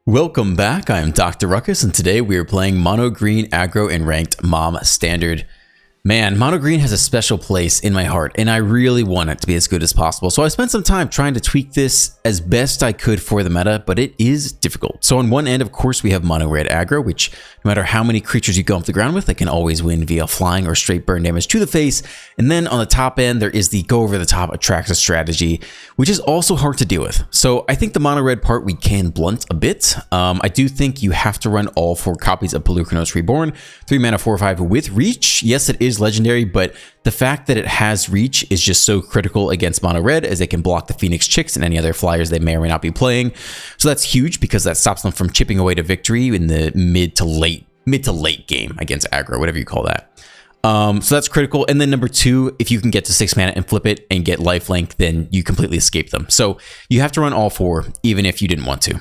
Welcome back, I am Dr. Ruckus, and today we are playing Mono Green Aggro in Ranked MoM Standard. Man, Mono Green has a special place in my heart, and I really want it to be as good as possible. So I spent some time trying to tweak this as best I could for the meta, but it is difficult. So on one end, of course, we have Mono Red Aggro, which no matter how many creatures you go off the ground with, they can always win via flying or straight burn damage to the face. And then on the top end, there is the go over the top Atraxa strategy, which is also hard to deal with. So I think the Mono Red part we can blunt a bit. I do think you have to run all 4 copies of Polukranos Reborn, 3 mana 4/5 with reach. Yes, it is legendary, but the fact that it has reach is just so critical against Mono Red, as it can block the Phoenix Chicks and any other flyers they may or may not be playing. So that's huge because that stops them from chipping away to victory in the mid to late game against aggro, whatever you call that. So that's critical. And then number 2, if you can get to 6 mana and flip it and get lifelink, then you completely escape them. So you have to run all 4, even if you didn't want to.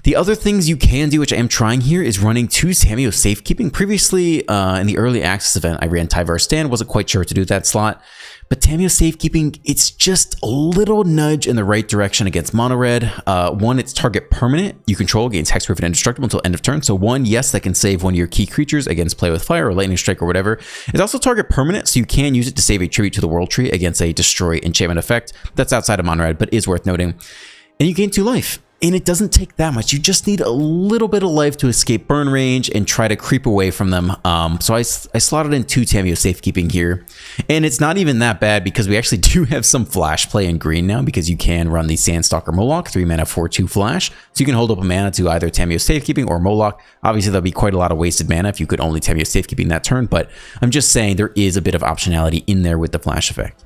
The other things you can do, which I am trying here, is running 2 Tamiyo Safekeeping. Previously, in the early access event, I ran Tyvar Stand, wasn't quite sure what to do with that slot. But Tamiyo Safekeeping, it's just a little nudge in the right direction against Mono Red. 1, it's target permanent. You control, gains hexproof and indestructible until end of turn. So 1, yes, that can save one of your key creatures against Play with Fire or Lightning Strike or whatever. It's also target permanent, so you can use it to save a Tribute to the World Tree against a Destroy enchantment effect. That's outside of Mono Red, but is worth noting. And you gain 2 life. And it doesn't take that much. You just need a little bit of life to escape burn range and try to creep away from them. So I slotted in 2 Tamiyo Safekeeping here. And it's not even that bad because we actually do have some flash play in green now, because you can run the Sandstalker Moloch, 3 mana 4/2 flash. So you can hold up a mana to either Tamiyo Safekeeping or Moloch. Obviously, there'll be quite a lot of wasted mana if you could only Tamiyo Safekeeping that turn. But I'm just saying there is a bit of optionality in there with the flash effect.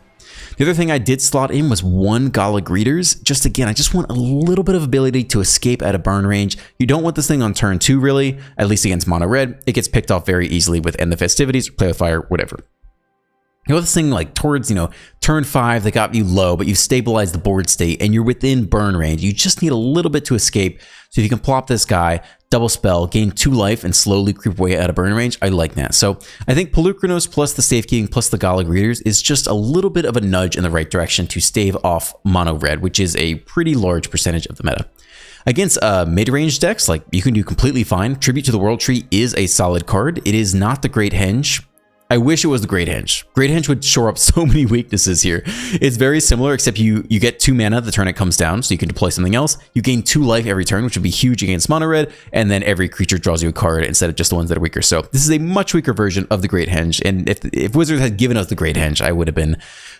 The other thing I did slot in was 1 Gala Greeters. Just again, I just want a little bit of ability to escape out of burn range. You don't want this thing on turn 2, really, at least against Mono Red. It gets picked off very easily with End the Festivities, Play with Fire, whatever. You know, this thing like towards, turn 5, they got you low, but you stabilize the board state and you're within burn range. You just need a little bit to escape. So if you can plop this guy, double spell, gain 2 life, and slowly creep away out of burn range, I like that. So I think Polukranos plus the Safekeeping plus the Gala Greeters is just a little bit of a nudge in the right direction to stave off Mono Red, which is a pretty large percentage of the meta. Against mid-range decks, like, you can do completely fine. Tribute to the World Tree is a solid card. It is not the Great Henge. I wish it was the Great Henge. Great Henge would shore up so many weaknesses here. It's very similar, except you get 2 mana the turn it comes down, so you can deploy something else. You gain 2 life every turn, which would be huge against Mono Red, and then every creature draws you a card instead of just the ones that are weaker. So this is a much weaker version of the Great Henge, and if Wizards had given us the Great Henge, I would have been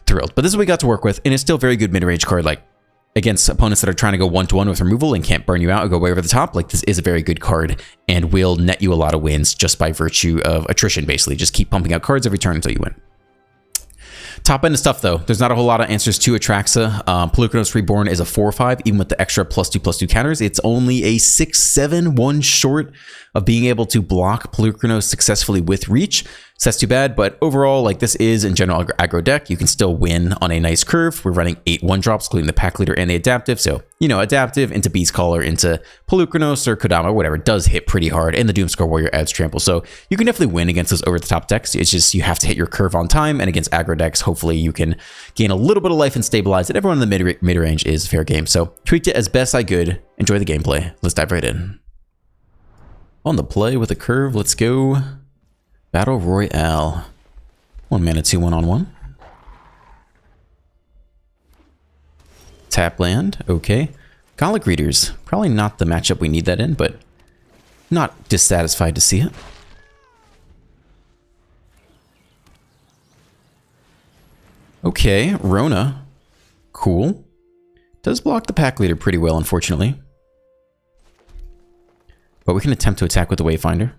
thrilled. But this is what we got to work with, and it's still a very good mid-range card. Like, against opponents that are trying to go 1-1 with removal and can't burn you out or go way over the top, like, this is a very good card and will net you a lot of wins just by virtue of attrition, basically. Just keep pumping out cards every turn until you win. Top end of stuff, though. There's not a whole lot of answers to Atraxa. Polukranos Reborn is a 4/5, even with the extra +2/+2 counters. It's only a 6/7, 1 short of being able to block Polukranos successfully with reach. So that's too bad, but overall, like, this is in general aggro deck. You can still win on a nice curve. We're running 8 1-drops, including the Pack Leader and the Adaptive. So, Adaptive into Beast Caller into Polukranos or Kodama, whatever, does hit pretty hard, and the Doomscar Warrior adds trample. So you can definitely win against those over-the-top decks. It's just you have to hit your curve on time, and against aggro decks, hopefully you can gain a little bit of life and stabilize it. Everyone in the mid-range is fair game. So tweaked it as best I could. Enjoy the gameplay. Let's dive right in. On the play with a curve, let's go. Battle Royale. 1 mana, 2 1-on-1. Tap land, okay. Gala Greeters, probably not the matchup we need that in, but not dissatisfied to see it. Okay, Rona, cool. Does block the Pack Leader pretty well, unfortunately. But we can attempt to attack with the Wayfinder.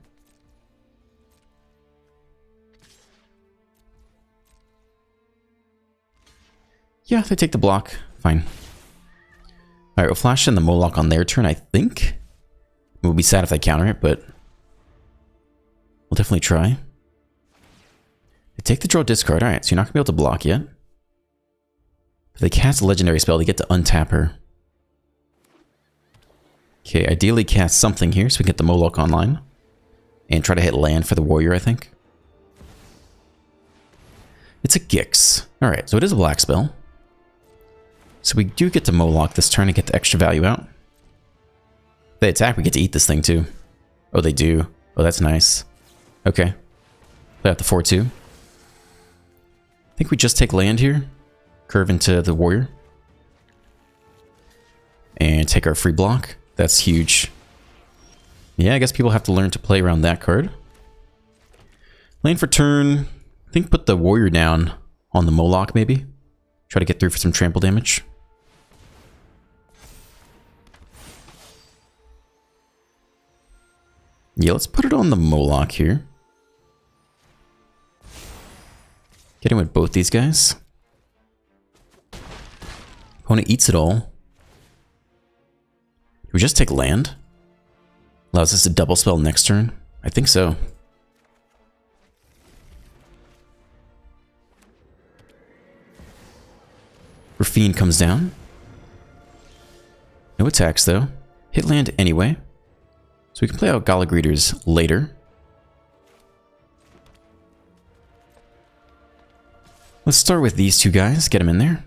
Yeah, they take the block. Fine. Alright, we'll flash in the Moloch on their turn, I think. We'll be sad if they counter it, but we'll definitely try. They take the draw discard. Alright, so you're not going to be able to block yet. If they cast a legendary spell, they get to untap her. Okay, ideally cast something here so we can get the Moloch online. And try to hit land for the warrior, I think. It's a Gix. Alright, so it is a black spell. So we do get to Moloch this turn and get the extra value out. If they attack, we get to eat this thing too. Oh, they do. Oh, that's nice. Okay. Play out the 4-2. I think we just take land here. Curve into the warrior. And take our free block. That's huge. Yeah, I guess people have to learn to play around that card. Lane for turn. I think put the warrior down on the Moloch maybe. Try to get through for some trample damage. Yeah, let's put it on the Moloch here. Get in with both these guys. Opponent eats it all. Do we just take land? Allows us to double spell next turn? I think so. Rafine comes down. No attacks though. Hit land anyway. So we can play out Gala Greeters later. Let's start with these two guys, get them in there.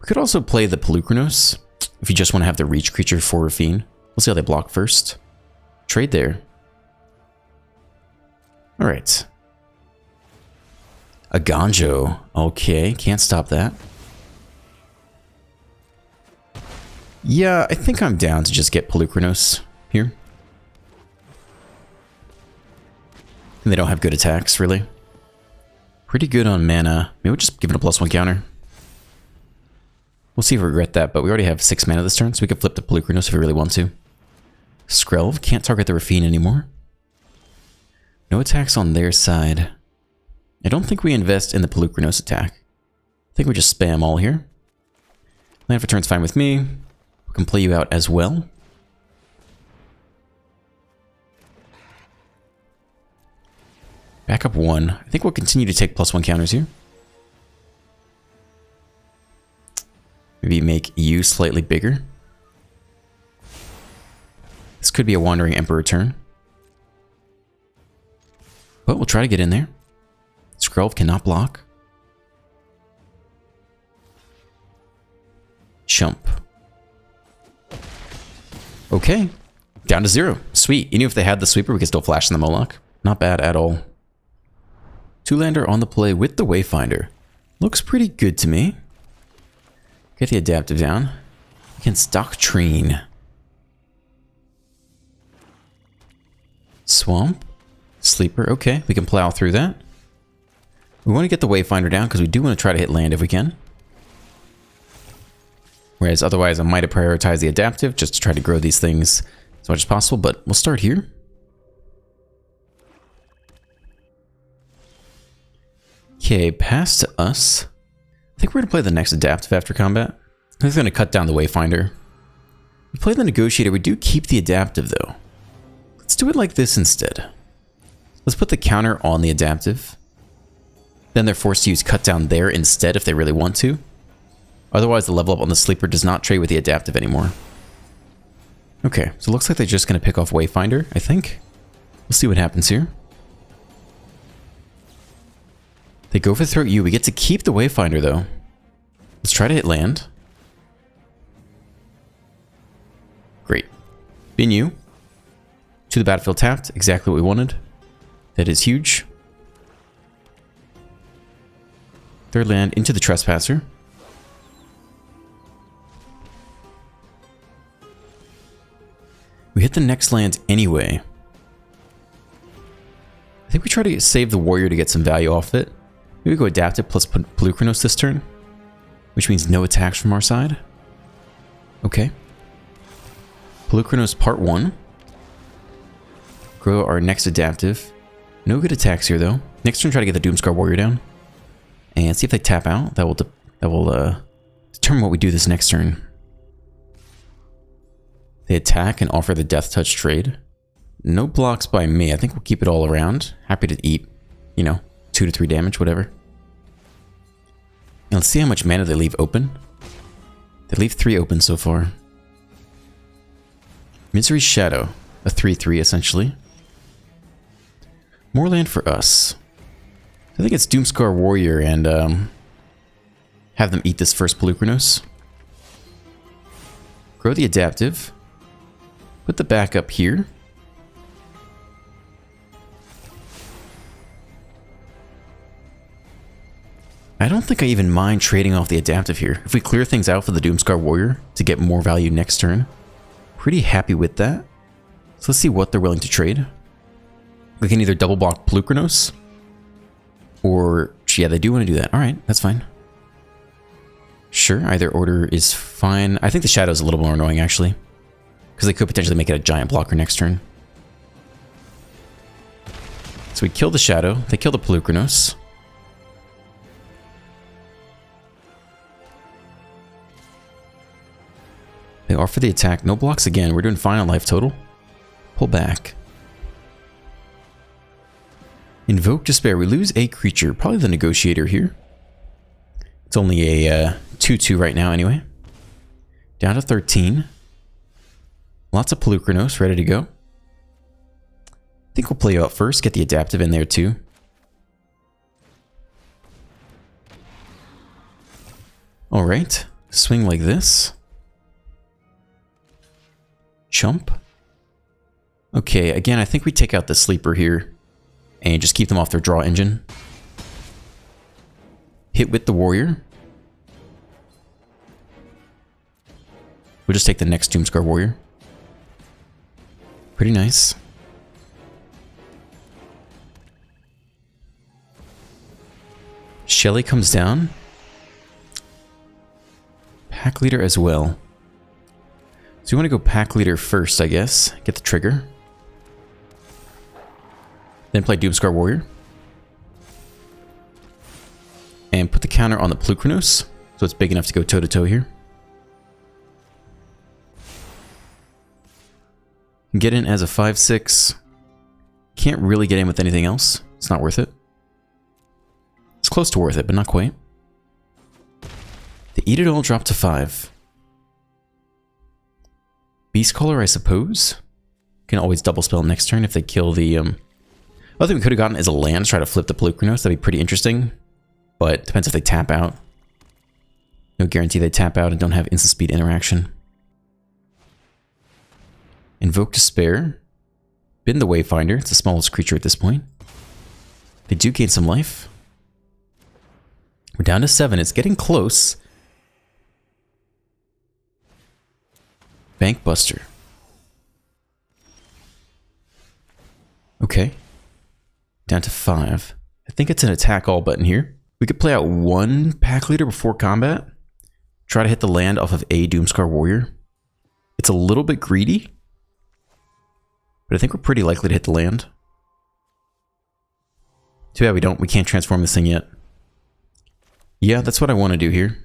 We could also play the Pelucranos if you just want to have the reach creature for Rafine. We'll see how they block first. Trade there. Alright. A Ganjo. Okay, can't stop that. Yeah, I think I'm down to just get Pelucranos here. And they don't have good attacks, really. Pretty good on mana. Maybe we'll just give it a +1 counter. We'll see if we regret that, but we already have 6 mana this turn, so we can flip the Pelucranos if we really want to. Skrelv can't target the Rafine anymore. No attacks on their side. I don't think we invest in the Pelucranos attack. I think we just spam all here. Land for turn's fine with me. We can play you out as well. Back up 1. I think we'll continue to take +1 counters here. Maybe make you slightly bigger. This could be a Wandering Emperor turn. But we'll try to get in there. Skrelv cannot block. Chump. Okay. Down to 0. Sweet. Even if they had the sweeper, we could still flash in the Moloch. Not bad at all. 2-lander on the play with the Wayfinder. Looks pretty good to me. Get the adaptive down. Against Doctrine. Swamp. Sleeper. Okay, we can plow through that. We want to get the Wayfinder down because we do want to try to hit land if we can. Whereas otherwise I might have prioritized the adaptive just to try to grow these things as much as possible, but we'll start here. Okay, pass to us. I think we're going to play the next adaptive after combat. It's going to cut down the Wayfinder. We play the Negotiator. We do keep the adaptive though. Let's do it like this instead. Let's put the counter on the adaptive. Then they're forced to use cut down there instead if they really want to. Otherwise the level up on the sleeper does not trade with the adaptive anymore. Okay, so it looks like they're just going to pick off Wayfinder, I think. We'll see what happens here. They go for Throat U. We get to keep the Wayfinder though. Let's try to hit land. Great. Bin you. To the battlefield tapped. Exactly what we wanted. That is huge. Third land into the Trespasser. We hit the next land anyway. I think we try to save the warrior to get some value off it. Maybe we go adaptive plus Pelucranos this turn. Which means no attacks from our side. Okay. Pelucranos part 1. Grow our next adaptive. No good attacks here though. Next turn try to get the Doomscar warrior down. And see if they tap out. That will determine what we do this next turn. They attack and offer the Death Touch trade. No blocks by me. I think we'll keep it all around. Happy to eat, you know, 2 to 3 damage, whatever. Now let's see how much mana they leave open. They leave 3 open so far. Misery Shadow. A 3/3 essentially. More land for us. I think it's Doomscar Warrior and have them eat this first Pelucranos. Grow the adaptive. Put the back up here. I don't think I even mind trading off the adaptive here. If we clear things out for the Doomscar Warrior to get more value next turn, pretty happy with that. So let's see what they're willing to trade. We can either double block Plukranos, or yeah, they do want to do that. All right, that's fine. Sure, either order is fine. I think the Shadow is a little more annoying actually, because they could potentially make it a giant blocker next turn. So we kill the Shadow. They kill the Plukranos. They offer the attack. No blocks again. We're doing fine on life total. Pull back. Invoke Despair. We lose a creature. Probably the Negotiator here. It's only a 2-2 right now anyway. Down to 13. Lots of Plukranos ready to go. I think we'll play you out first. Get the adaptive in there too. Alright. Swing like this. Chump. Okay, again, I think we take out the Sleeper here and just keep them off their draw engine. Hit with the Warrior. We'll just take the next Doomscar Warrior. Pretty nice. Shelly comes down. Pack Leader as well. So we want to go Pack Leader first, I guess. Get the trigger. Then play Doomscar Warrior. And put the counter on the Plukranos, so it's big enough to go toe-to-toe here. Get in as a 5/6. Can't really get in with anything else. It's not worth it. It's close to worth it, but not quite. The Eat It All drop to 5. Beastcaller, I suppose. Can always double spell next turn if they kill the... Other thing we could have gotten is a land to try to flip the Plukranos. That'd be pretty interesting. But depends if they tap out. No guarantee they tap out and don't have instant speed interaction. Invoke Despair. Bin the Wayfinder. It's the smallest creature at this point. They do gain some life. We're down to 7. It's getting close. Bankbuster. Okay. Down to 5. I think it's an attack all button here. We could play out one Pack Leader before combat. Try to hit the land off of a Doomscar Warrior. It's a little bit greedy, but I think we're pretty likely to hit the land. Too bad we don't. We can't transform this thing yet. Yeah, that's what I want to do here.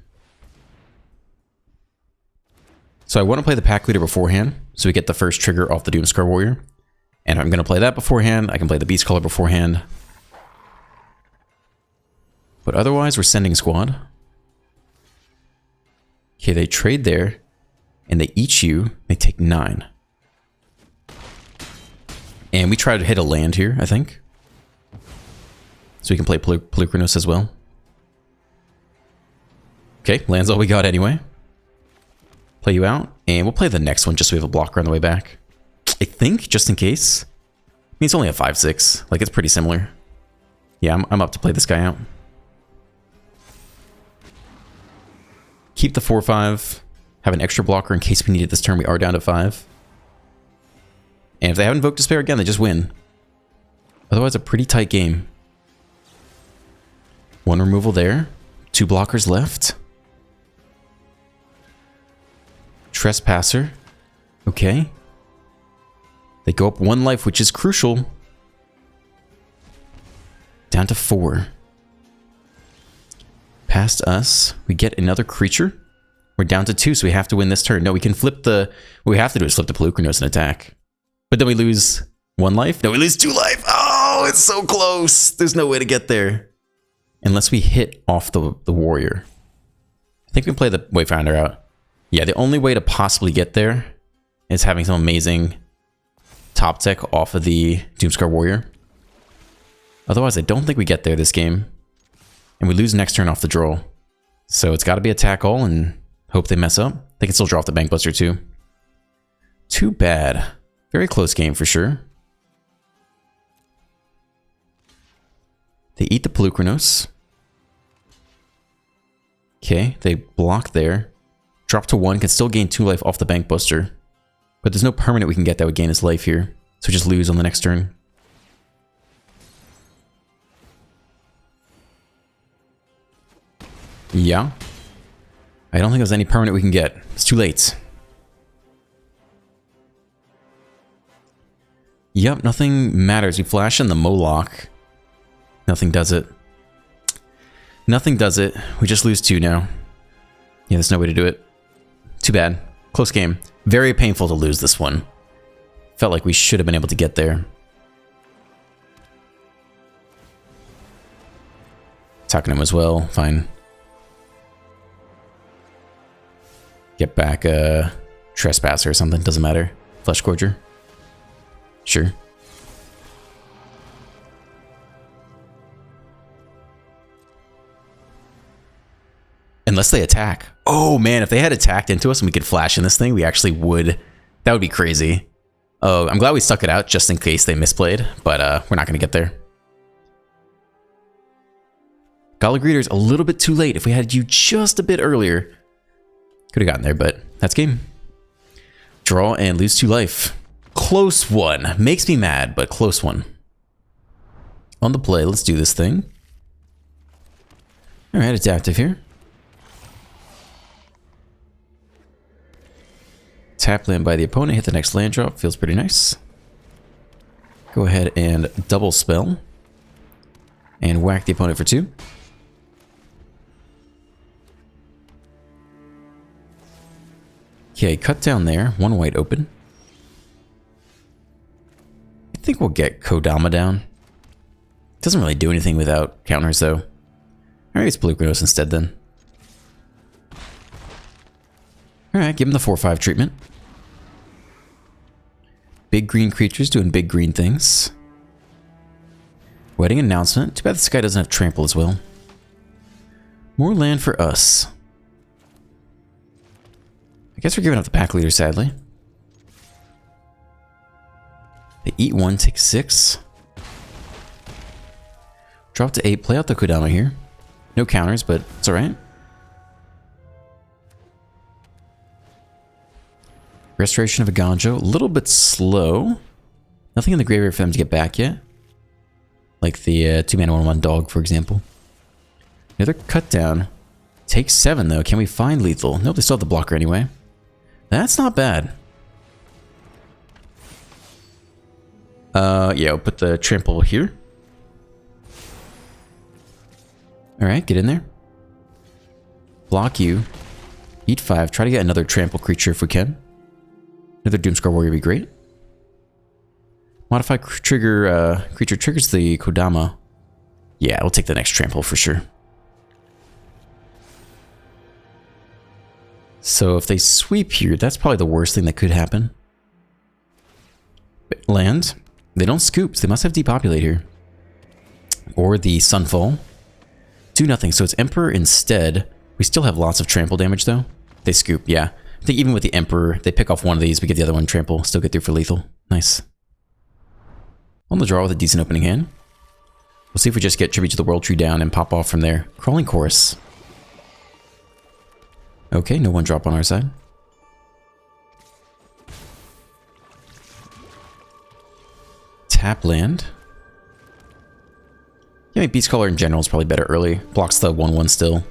So I want to play the Pack Leader beforehand, so we get the first trigger off the Doomscar Warrior. And I'm going to play that beforehand. I can play the Beastcaller beforehand. But otherwise, we're sending squad. Okay, they trade there, and they eat you. They take 9. And we try to hit a land here, I think. So we can play Plukranos as well. Okay, land's all we got anyway. Play you out, and we'll play the next one just so we have a blocker on the way back. I think, just in case. I mean, it's only a 5/6. Like, it's pretty similar. Yeah, I'm up to play this guy out. Keep the 4/5. Have an extra blocker in case we need it this turn. We are down to 5. And if they have Invoked Despair again, they just win. Otherwise, a pretty tight game. 1 removal there. 2 blockers left. Trespasser. Okay. They go up 1 life, which is crucial. Down to 4. Past us. We get another creature. We're down to 2, so we have to win this turn. No, we can flip the... What we have to do is flip the Plukranos and attack. But then we lose 1 life. No, we lose 2 life. Oh, it's so close. There's no way to get there. Unless we hit off the Warrior. I think we can play the Wayfinder out. Yeah, the only way to possibly get there is having some amazing top tech off of the Doomscar Warrior. Otherwise, I don't think we get there this game. And we lose next turn off the draw. So it's got to be attack all and hope they mess up. They can still draw off the Bankbuster too. Too bad. Very close game for sure. They eat the Pelucranos. Okay, they block there. Drop to 1, can still gain 2 life off the Bank Buster. But there's no permanent we can get that would gain his life here. So just lose on the next turn. Yeah. I don't think there's any permanent we can get. It's too late. Yep, nothing matters. We flash in the Moloch. Nothing does it. Nothing does it. We just lose 2 now. Yeah, there's no way to do it. Too bad. Close game. Very painful to lose this one. Felt like we should have been able to get there. Attacking him as well. Fine. Get back a Trespasser or something. Doesn't matter. Flesh Gorger. Sure. Unless they attack. Oh man, if they had attacked into us and we could flash in this thing, we actually would. That would be crazy. Oh, I'm glad we stuck it out just in case they misplayed, but we're not going to get there. Gala Greeter's a little bit too late. If we had you just a bit earlier, could have gotten there, but that's game. Draw and lose 2 life. Close one. Makes me mad, but close one. On the play, let's do this thing. Alright, adaptive here. Tap land by the opponent, hit the next land drop. Feels pretty nice. Go ahead and double spell. And whack the opponent for 2. Okay, cut down there. 1 white open. I think we'll get Kodama down. Doesn't really do anything without counters, though. Alright, it's Pelucranos instead, then. Alright, give him the 4/5 treatment. Big green creatures doing big green things. Wedding announcement. Too bad this guy doesn't have trample as well. More land for us. I guess we're giving up the pack leader, sadly. They eat 1, take 6. Drop to 8, play out the Kodama here. No counters, but it's alright. Restoration of AGGRO, a little bit slow. Nothing in the graveyard for them to get back yet. Like the 2-mana 1/1 dog, for example. Another cut down. Takes 7 though. Can we find lethal? Nope, they still have the blocker anyway. That's not bad. Yeah, we'll put the trample here. Alright, get in there. Block you. Eat 5. Try to get another trample creature if we can. Another Doomscar Warrior would be great. Modify trigger, creature triggers the Kodama. Yeah, we'll take the next trample for sure. So if they sweep here, that's probably the worst thing that could happen. Land. They don't scoop, so they must have depopulate here. Or the Sunfall. Do nothing, so it's Emperor instead. We still have lots of trample damage though. They scoop, yeah. I think even with the Emperor, they pick off one of these, we get the other one trample, still get through for lethal. Nice. On the draw with a decent opening hand. We'll see if we just get Tribute to the World Tree down and pop off from there. Crawling Chorus. Okay, no 1-drop on our side. Tap land. Yeah, I mean, Beast Caller in general is probably better early. Blocks the 1/1 still.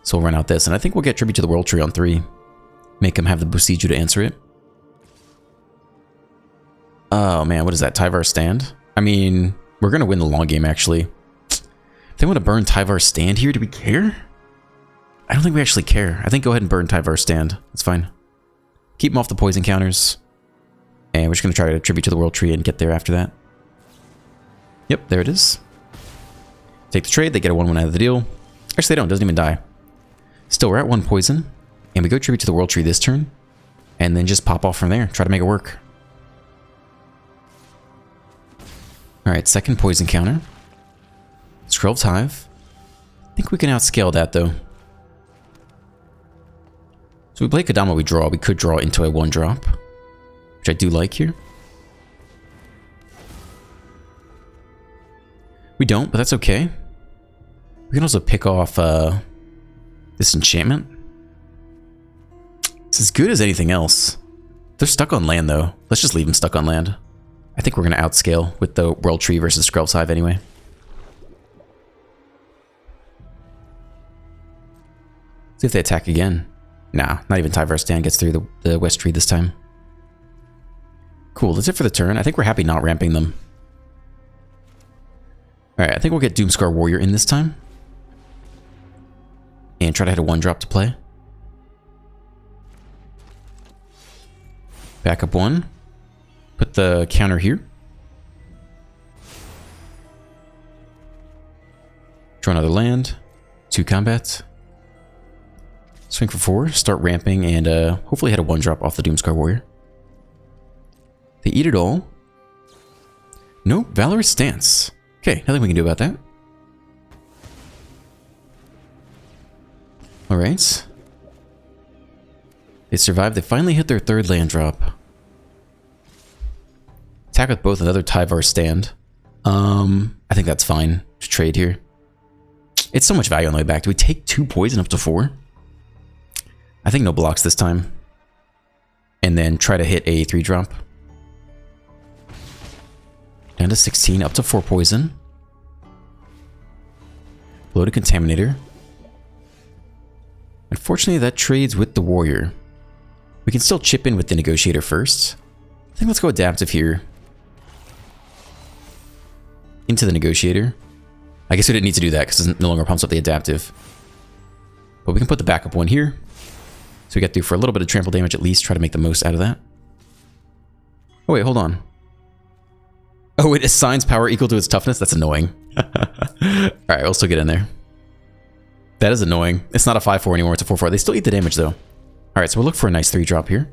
So we'll run out this, and I think we'll get Tribute to the World Tree on 3. Make him have the Busiju to answer it. Oh man, what is that? Tyvar Stand? I mean, we're going to win the long game, actually. If they want to burn Tyvar Stand here, do we care? I don't think we actually care. I think go ahead and burn Tyvar Stand. That's fine. Keep him off the poison counters. And we're just going to try to Tribute to the World Tree and get there after that. Yep, there it is. Take the trade, they get a 1/1 out of the deal. Actually, they don't, doesn't even die. Still, we're at 1 poison. And we go Tribute to the World Tree this turn. And then just pop off from there. Try to make it work. Alright, second poison counter. Scroll's Hive. I think we can outscale that, though. So we play Kodama, we draw. We could draw into a 1-drop. which I do like here. We don't, but that's okay. We can also pick off this enchantment. It's as good as anything else. They're stuck on land, though. Let's just leave them stuck on land. I think we're going to outscale with the World Tree versus Skrell's Hive anyway. See if they attack again. Nah, not even Tyvar Stand gets through the West Tree this time. Cool, that's it for the turn. I think we're happy not ramping them. Alright, I think we'll get Doomscar Warrior in this time. And try to hit a 1-drop to play. Back up 1. Put the counter here. Draw another land. 2 combat. Swing for 4. Start ramping and hopefully hit a 1-drop off the Doomscar Warrior. They eat it all. Nope, Valorous Stance. Okay, nothing we can do about that. Alright. They survived. They finally hit their 3rd land drop. Attack with both another Tyvar Stand. I think that's fine to trade here. It's so much value on the way back. Do we take 2 poison up to 4? I think no blocks this time. And then try to hit a 3-drop. Down to 16, up to 4 poison. Bloated Contaminator. Unfortunately, that trades with the Warrior. We can still chip in with the Negotiator first. I think let's go Adaptive here. Into the Negotiator. I guess we didn't need to do that because it no longer pumps up the Adaptive. But we can put the backup 1 here. So we get through for a little bit of trample damage at least. Try to make the most out of that. Oh wait, hold on. Oh, it assigns power equal to its toughness? That's annoying. Alright, we'll still get in there. That is annoying. It's not a 5-4 anymore, it's a 4-4. They still eat the damage though. Alright, so we'll look for a nice 3-drop here.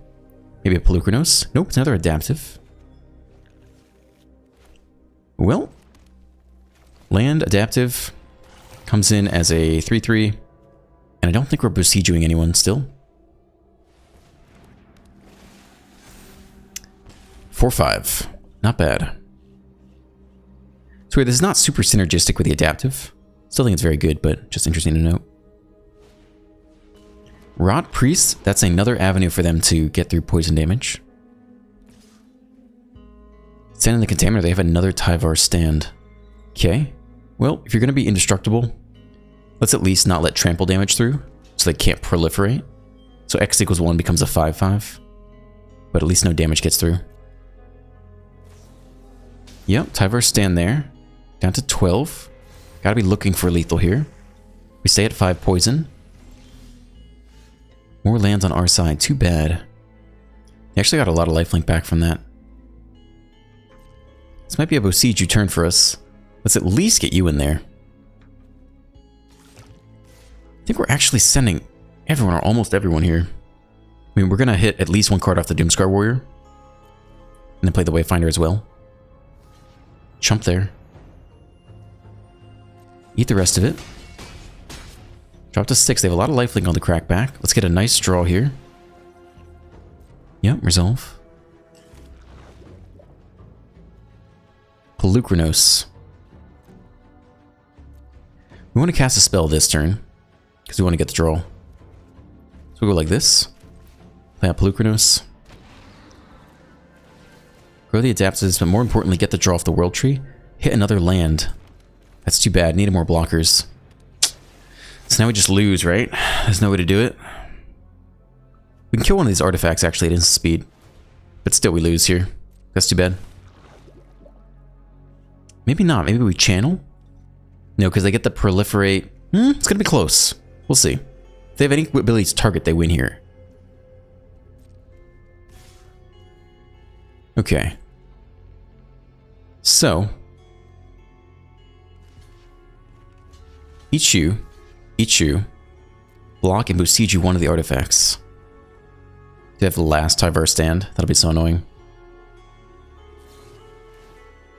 Maybe a Pelucranos. Nope, it's another Adaptive. Well. Land, Adaptive. Comes in as a 3-3. And I don't think we're besieging anyone still. 4-5. Not bad. So this is not super synergistic with the Adaptive. Still think it's very good, but just interesting to note. Rot Priest, that's another avenue for them to get through poison damage. Stand in the Contaminator, they have another Tyvar Stand. Okay. Well, if you're going to be indestructible, let's at least not let trample damage through, so they can't proliferate. So X equals 1 becomes a 5-5. But at least no damage gets through. Yep, Tyvar Stand there. Down to 12. Gotta be looking for lethal here. We stay at 5 poison. More lands on our side. Too bad. They actually got a lot of lifelink back from that. This might be a Besiege turn for us. Let's at least get you in there. I think we're actually sending everyone or almost everyone here. I mean, we're gonna hit at least 1 card off the Doomscar Warrior. And then play the Wayfinder as well. Chump there. Eat the rest of it. Drop to 6. They have a lot of lifelink on the crackback. Let's get a nice draw here. Yep, resolve. Pelucranos. We want to cast a spell this turn, because we want to get the draw. So we'll go like this. Play out Pelucranos. Grow the Adaptives, but more importantly, get the draw off the World Tree. Hit another land. That's too bad. Needed more blockers. So now we just lose, right? There's no way to do it. We can kill one of these artifacts, actually, at instant speed. But still, we lose here. That's too bad. Maybe not. Maybe we channel? No, because they get the proliferate. It's going to be close. We'll see. If they have any ability to target, they win here. Okay. So. Each you, block and besiege you one of the artifacts. They have the last Tyvar Stand. That'll be so annoying.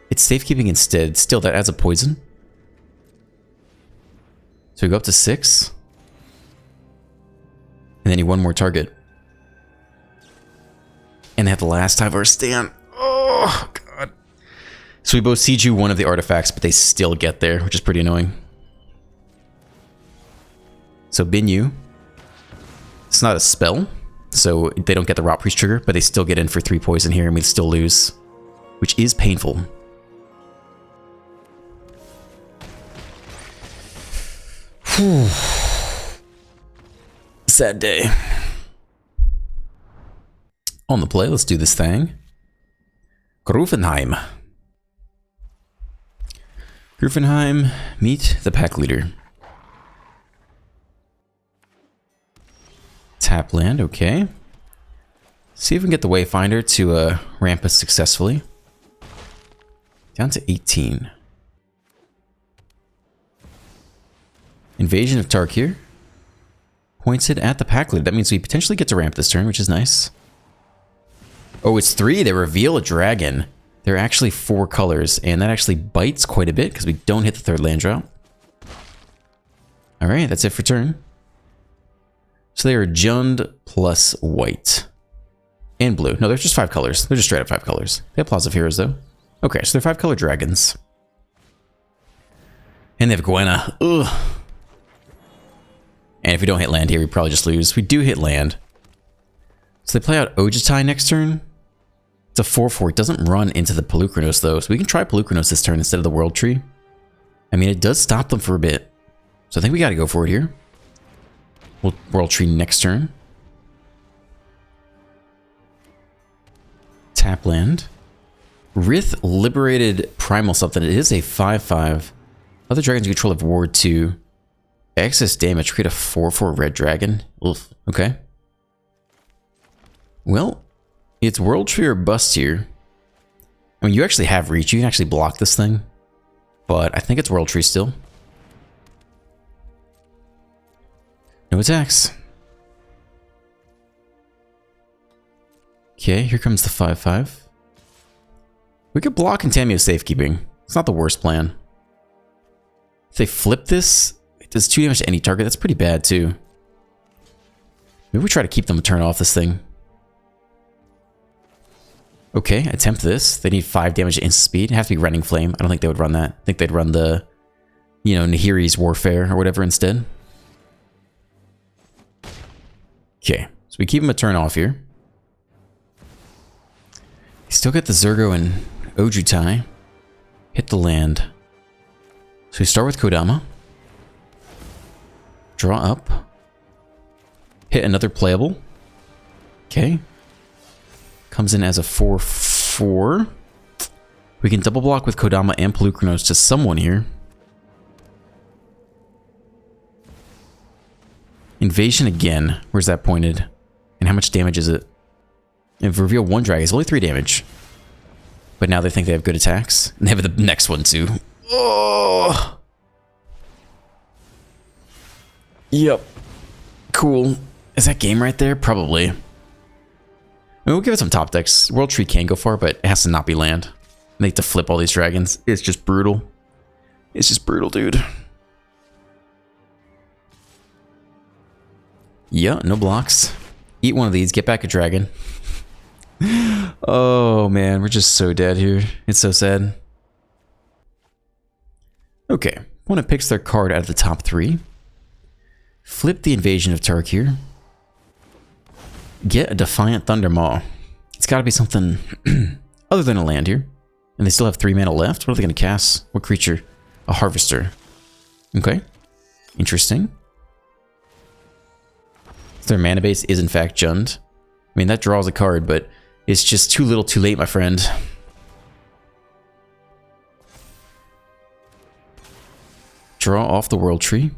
It's safekeeping instead. Still, that adds a poison. So we go up to 6. And then you one more target. And they have the last time for a stand. Oh, God. So we both siege you one of the artifacts, but they still get there, which is pretty annoying. So Binyu. It's not a spell, so they don't get the Rot Priest trigger, but they still get in for 3 poison here, and we still lose, which is painful. Whew. Sad day. On the play, let's do this thing. Grufenheim. Grufenheim, meet the pack leader. Tap land, okay. See if we can get the Wayfinder to ramp us successfully. Down to 18. Invasion of Tarkir. Pointed at the pack leader. That means we potentially get to ramp this turn, which is nice. Oh, it's 3. They reveal a dragon. There are actually 4 colors, and that actually bites quite a bit because we don't hit the 3rd land drop. Alright, that's it for turn. So they are Jund plus white. And blue. No, they're just 5 colors. They're just straight up 5 colors. They have Plaza of Heroes, though. Okay, so they're 5 color dragons. And they have Gwenna. Ugh. And if we don't hit land here, we probably just lose. We do hit land. So they play out Ojutai next turn. It's a 4/4. It doesn't run into the Pelucranos, though. So we can try Pelucranos this turn instead of the World Tree. I mean, it does stop them for a bit. So I think we got to go for it here. World Tree next turn. Tap land. Rith Liberated Primal something. It is a 5/5. Other dragons you control have Ward 2. Excess damage. Create a 4/4 red dragon. Oof. Okay. Well, it's World Tree or bust here. I mean, you actually have reach. You can actually block this thing. But I think it's World Tree still. No attacks. Okay, here comes the 5/5. We could block and Tamio safekeeping. It's not the worst plan. If they flip this, it does 2 damage to any target. That's pretty bad, too. Maybe we try to keep them a turn off this thing. Okay, attempt this. They need 5 damage to instant speed. It has to be Rending Flame. I don't think they would run that. I think they'd run the, you know, Nahiri's Warfare or whatever instead. Okay, so we keep them a turn off here. You still get the Zergo and Ojutai. Hit the land. So we start with Kodama. Draw up. Hit another playable. Okay. Comes in as a 4/4. We can double block with Kodama and Pelucranos to someone here. Invasion again. Where's that pointed? And how much damage is it? If reveal 1 dragon, it's only 3 damage. But now they think they have good attacks. And they have the next one too. Oh. Yep. Cool. Is that game right there? Probably. I mean, we'll give it some top decks. World Tree can go far, but it has to not be land. They have to flip all these dragons. It's just brutal. It's just brutal, dude. Yeah, no blocks. Eat one of these, get back a dragon. Oh man, we're just so dead here. It's so sad. Okay, opponent picks their card out of the top 3. Flip the Invasion of Tarkir. Get a Defiant Thundermaw. It's got to be something other than a land here. And they still have 3 mana left. What are they going to cast? What creature? A Harvester. Okay. Interesting. Their mana base is in fact Jund. I mean, that draws a card, but it's just too little too late, my friend. Draw off the World Tree.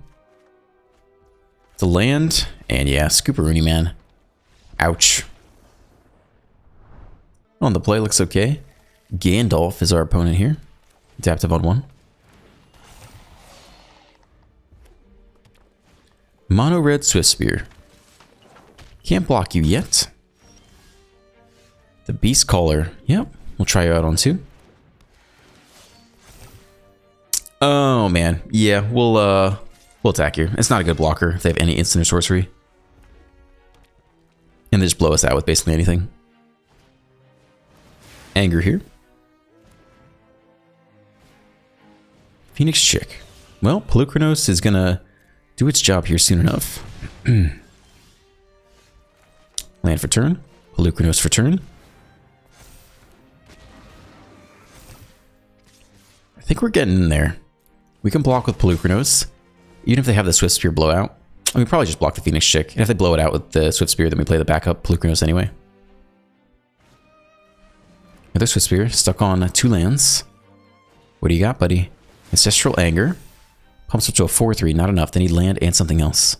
The land, and yeah, Scooperoonie, man. Ouch. On the play, looks okay. Gandalf is our opponent here. Adaptive on 1. Mono red Swiftspear. Can't block you yet. The Beast Caller. Yep, we'll try you out on 2. Oh man, yeah, we'll attack here. It's not a good blocker if they have any instant or sorcery. And they just blow us out with basically anything. Anger here. Phoenix Chick. Well, Polukranos is gonna do its job here soon enough. Land for turn. Polukranos for turn. I think we're getting in there. We can block with Polukranos, even if they have the Swift Spear blowout. I mean, probably just block the Phoenix Chick. And if they blow it out with the Swift Spear, then we play the backup Polukranos anyway. Another Swift Spear, stuck on 2 lands. What do you got, buddy? Ancestral Anger. Pumps up to a 4/3, not enough. They need land and something else.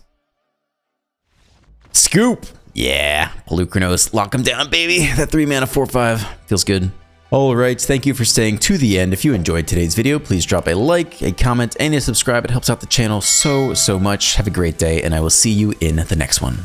Scoop! Yeah, Polukranos, lock him down, baby. That 3 mana 4/5 feels good. Alright, thank you for staying to the end. If you enjoyed today's video, please drop a like, a comment, and a subscribe. It helps out the channel so much. Have a great day, and I will see you in the next one.